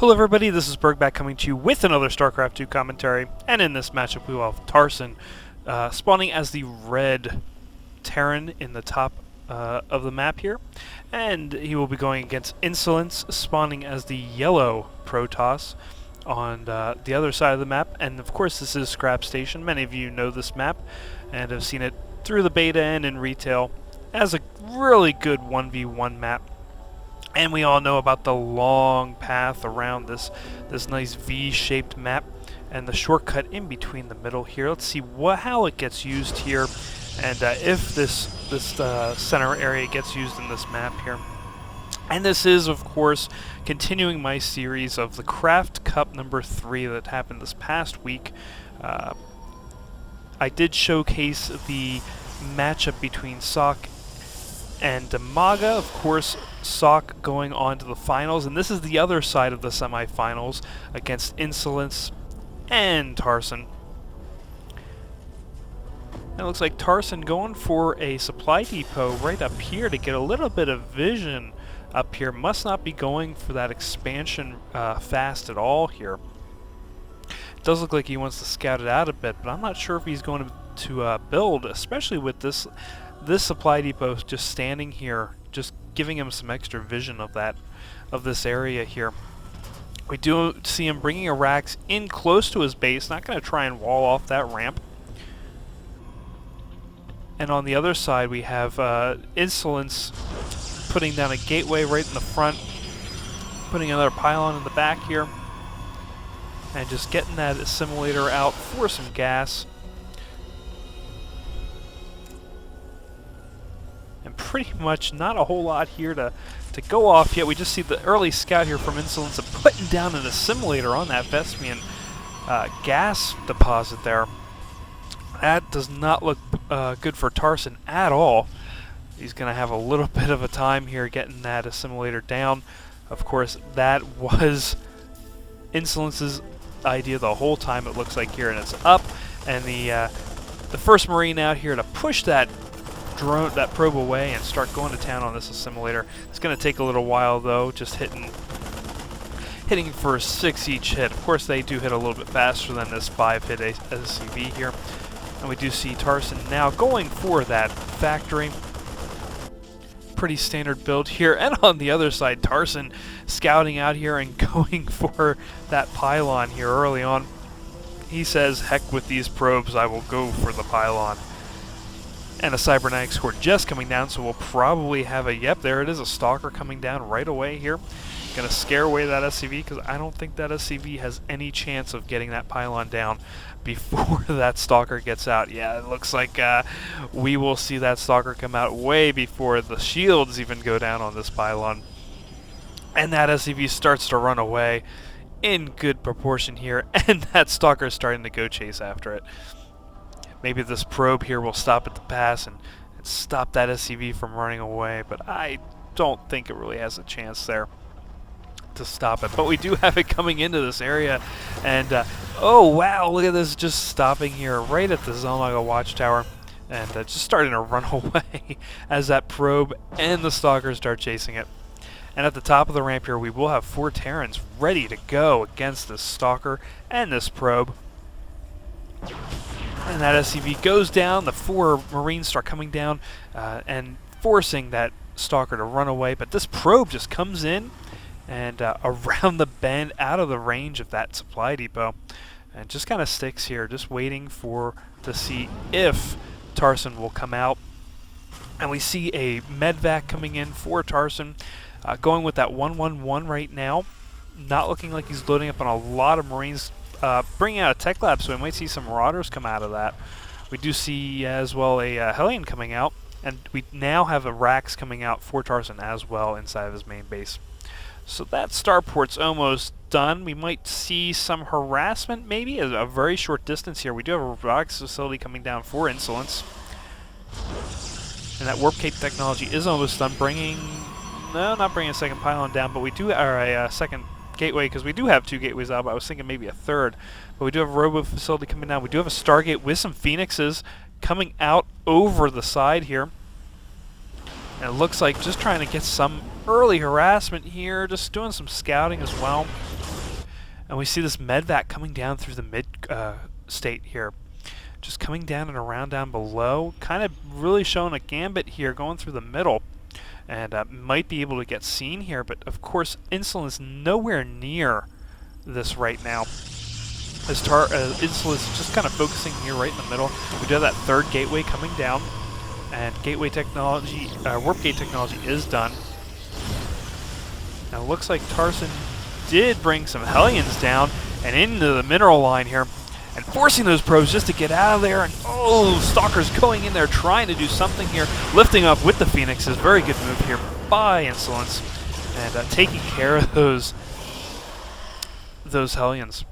Hello everybody, this is Burgback coming to you with another Starcraft 2 commentary, and in this matchup we will have Tarson spawning as the red Terran in the top of the map here, and he will be going against iNsoLeNCE spawning as the yellow Protoss on the other side of the map. And of course this is Scrap Station. Many of you know this map and have seen it through the beta and in retail as a really good 1v1 map. And we all know about the long path around this nice V-shaped map and the shortcut in between the middle here. Let's see how it gets used here, and if this center area gets used in this map here. And this is, of course, continuing my series of the Craft Cup number 3 that happened this past week. I did showcase the matchup between Sock and Damaga, of course, Sock going on to the finals, and this is the other side of the semifinals against iNsoLeNCE and Tarson. And it looks like Tarson going for a supply depot right up here to get a little bit of vision up here. Must not be going for that expansion fast at all here. It does look like he wants to scout it out a bit, but I'm not sure if he's going to build, especially with this supply depot just standing here, just giving him some extra vision of this area here. We do see him bringing a Rax in close to his base, not going to try and wall off that ramp. And on the other side we have iNsoLeNCE putting down a gateway right in the front, putting another pylon in the back here, and just getting that assimilator out for some gas. And pretty much not a whole lot here to go off yet. We just see the early scout here from iNsoLeNCE putting down an assimilator on that Vespian gas deposit there. That does not look good for Tarson at all. He's going to have a little bit of a time here getting that assimilator down. Of course, that was iNsoLeNCE's idea the whole time, it looks like here, and it's up. And the first Marine out here to push that probe away and start going to town on this assimilator. It's going to take a little while though, just hitting for 6 each hit. Of course they do hit a little bit faster than this 5-hit SCV here. And we do see Tarson now going for that factory. Pretty standard build here. And on the other side, Tarson scouting out here and going for that pylon here early on. He says, heck with these probes, I will go for the pylon. And a cybernetic score just coming down, so we'll probably have yep, there it is, a stalker coming down right away here. Gonna scare away that SCV, because I don't think that SCV has any chance of getting that pylon down before that stalker gets out. Yeah, it looks like we will see that stalker come out way before the shields even go down on this pylon. And that SCV starts to run away in good proportion here, and that stalker is starting to go chase after it. Maybe this probe here will stop at the pass and stop that SCV from running away, but I don't think it really has a chance there to stop it. But we do have it coming into this area, and oh wow, look at this, just stopping here right at the Zelmaga watchtower, and just starting to run away as that probe and the stalker start chasing it. And at the top of the ramp here, we will have 4 Terrans ready to go against this stalker and this probe. And that SCV goes down, the 4 Marines start coming down and forcing that stalker to run away, but this probe just comes in and around the bend, out of the range of that supply depot, and just kind of sticks here, just waiting to see if Tarson will come out. And we see a medvac coming in for Tarson, going with that 111 right now, not looking like he's loading up on a lot of Marines. Bringing out a tech lab, so we might see some Marauders come out of that. We do see as well a Hellion coming out, and we now have a Rax coming out for Tarson as well inside of his main base. So that starport's almost done. We might see some harassment maybe, a very short distance here. We do have a robotics facility coming down for iNsoLeNCE. And that warp cape technology is almost done, not bringing a second pylon down, but we do, or a second gateway, because we do have 2 gateways out, but I was thinking maybe a third. But we do have a robo facility coming down. We do have a Stargate with some Phoenixes coming out over the side here. And it looks like just trying to get some early harassment here, just doing some scouting as well. And we see this medvac coming down through the mid state here. Just coming down and around down below. Kind of really showing a gambit here going through the middle. And might be able to get seen here. But of course, iNsoLeNCE nowhere near this right now. As iNsoLeNCE is just kind of focusing here right in the middle. We do have that third gateway coming down. And gateway technology, warp gate technology is done. Now it looks like Tarson did bring some Hellions down and into the mineral line here. And forcing those probes just to get out of there. And oh, Stalker's going in there trying to do something here. Lifting up with the Phoenixes. Very good move here by iNsoLeNCE. And taking care of those Hellions.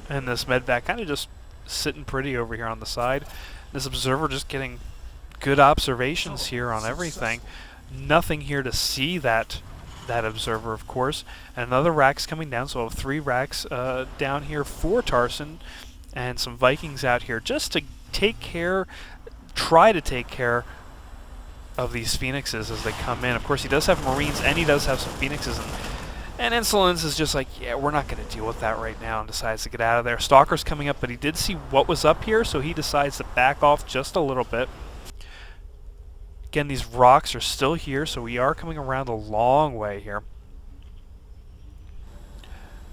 And this medvac kind of just sitting pretty over here on the side. This observer just getting good observations here on everything. Nothing here to see that observer, of course. And another rack's coming down, so we'll have 3 racks down here for Tarson. And some Vikings out here just to try to take care of these Phoenixes as they come in. Of course, he does have Marines and he does have some Phoenixes. And iNsoLeNCE is just like, yeah, we're not going to deal with that right now, and decides to get out of there. Stalker's coming up, but he did see what was up here, so he decides to back off just a little bit. Again, these rocks are still here, so we are coming around a long way here.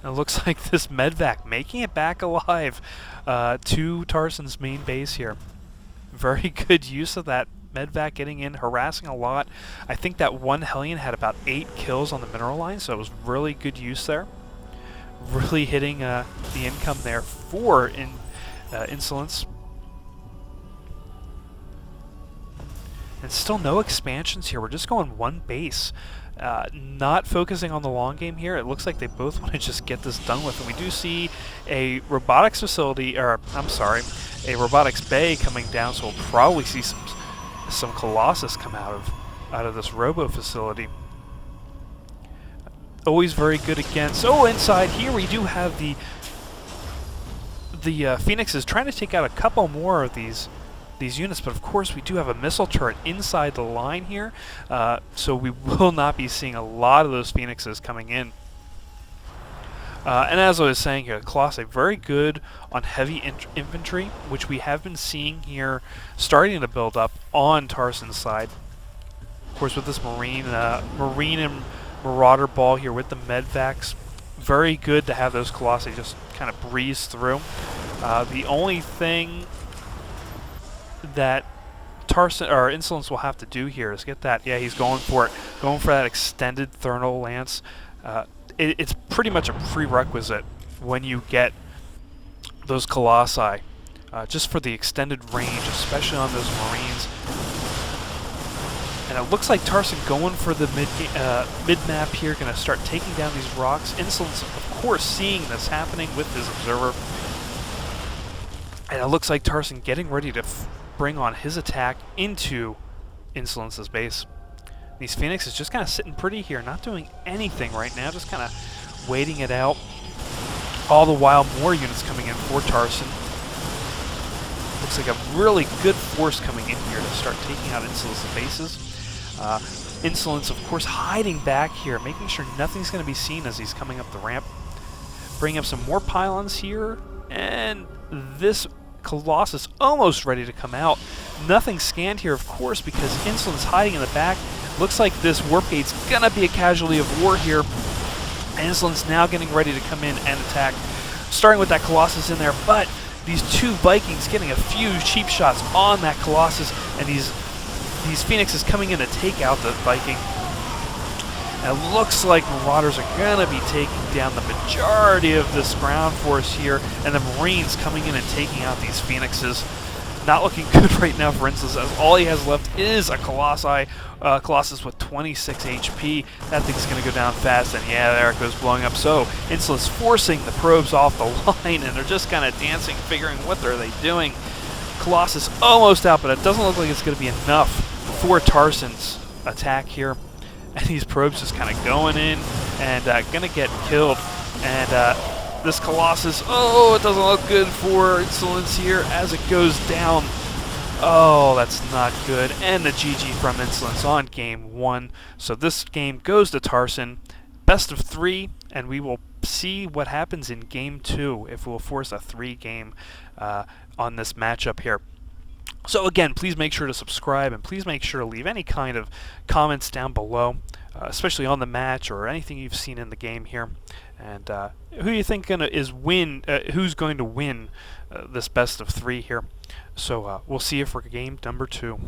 And it looks like this medvac making it back alive to Tarson's main base here. Very good use of that medvac getting in, harassing a lot. I think that one Hellion had about 8 kills on the mineral line, so it was really good use there. Really hitting the income there for iNsoLeNCE. And still no expansions here. We're just going one base. Not focusing on the long game here. It looks like they both want to just get this done with. And we do see a robotics facility, or I'm sorry, a robotics bay coming down, so we'll probably see some Colossus come out of this robo facility. Always very good against. Oh, inside here we do have the Phoenixes trying to take out a couple more of these units, but of course we do have a missile turret inside the line here, so we will not be seeing a lot of those Phoenixes coming in. And as I was saying here, Colossi very good on heavy infantry, which we have been seeing here starting to build up on Tarson's side. Of course, with this Marine and Marauder ball here with the medvacs, very good to have those Colossi just kind of breeze through. The only thing that Tarson or iNsoLeNCE will have to do here is get that. Yeah, he's going for it, going for that extended Thermal Lance. It's pretty much a prerequisite when you get those Colossi, just for the extended range, especially on those Marines. And it looks like Tarson going for the mid-map here, going to start taking down these rocks. iNsoLeNCE, of course, seeing this happening with his observer. And it looks like Tarson getting ready to bring on his attack into iNsoLeNCE's base. These Phoenix is just kind of sitting pretty here, not doing anything right now, just kind of waiting it out. All the while, more units coming in for Tarson. Looks like a really good force coming in here to start taking out iNsoLeNCE's bases. iNsoLeNCE, of course, hiding back here, making sure nothing's going to be seen as he's coming up the ramp. Bringing up some more pylons here, and this Colossus almost ready to come out. Nothing scanned here, of course, because iNsoLeNCE hiding in the back. Looks like this warp gate's gonna be a casualty of war here. iNsoLeNCE now getting ready to come in and attack, starting with that Colossus in there, but these 2 Vikings getting a few cheap shots on that Colossus, and these Phoenixes coming in to take out the Viking. And it looks like Marauders are going to be taking down the majority of this ground force here, and the Marines coming in and taking out these Phoenixes. Not looking good right now for iNsoLeNCE, as all he has left is a Colossus with 26 HP. That thing's going to go down fast, and yeah, there it goes blowing up. So iNsoLeNCE forcing the probes off the line, and they're just kind of dancing, figuring what are they doing. Colossus almost out, but it doesn't look like it's going to be enough for Tarson's attack here. And these probes just kind of going in and going to get killed. And this Colossus, oh, it doesn't look good for iNsoLeNCE here as it goes down. Oh, that's not good. And the GG from iNsoLeNCE on game 1. So this game goes to Tarson. best of 3, and we will see what happens in Game 2 if we'll force a 3-game on this matchup here. So again, please make sure to subscribe, and please make sure to leave any kind of comments down below, especially on the match or anything you've seen in the game here. And who you think who's going to win this best of 3 here. So we'll see you for game number 2.